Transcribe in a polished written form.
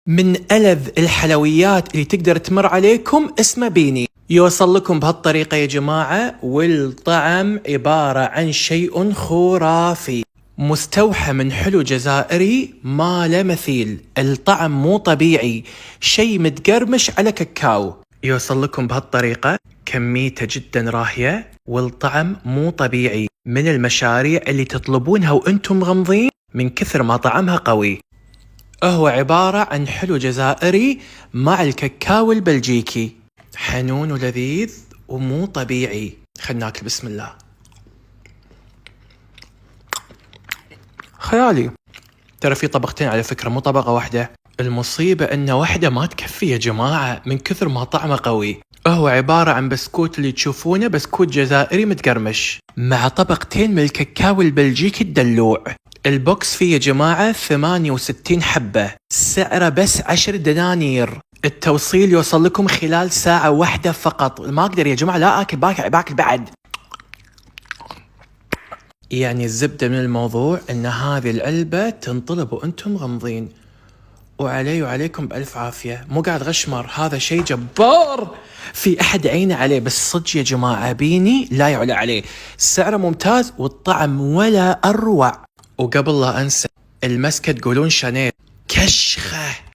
من ألذ الحلويات اللي تقدر تمر عليكم اسمه بيني. يوصل لكم بهالطريقة يا جماعة، والطعم عبارة عن شيء خرافي مستوحى من حلو جزائري ما له مثيل. الطعم مو طبيعي، شيء متقرمش على كاكاو. يوصل لكم بهالطريقة، كميته جدا راهية والطعم مو طبيعي، من المشاريع اللي تطلبونها وانتم مغمضين من كثر ما طعمها قوي. هو عبارة عن حلو جزائري مع الكاكاو البلجيكي، حنون ولذيذ ومو طبيعي. خلنا ناكل بسم الله. خيالي. ترى في طبقتين على فكرة، مو طبقة واحدة. المصيبة ان واحدة ما تكفي يا جماعة من كثر ما طعمه قوي. هو عبارة عن بسكوت اللي تشوفونه، بسكوت جزائري متقرمش مع طبقتين من الكاكاو البلجيكي الدلوع. البوكس فيه يا جماعة 68 حبة، سعره بس 10 دنانير. التوصيل يوصل لكم خلال ساعة واحدة فقط. ما اقدر يا جماعة، لا اكل، باكل بعد. يعني الزبدة من الموضوع ان هذه العلبة تنطلب وانتم مغمضين، وعلي وعليكم بألف عافية. مو قاعد غشمر، هذا شيء جبار، في أحد عينه عليه. بس صدق يا جماعة بيني لا يعلى عليه، سعره ممتاز والطعم ولا أروع. وقبل لا أنسى، المسكة تقولون شانيل، كشخة.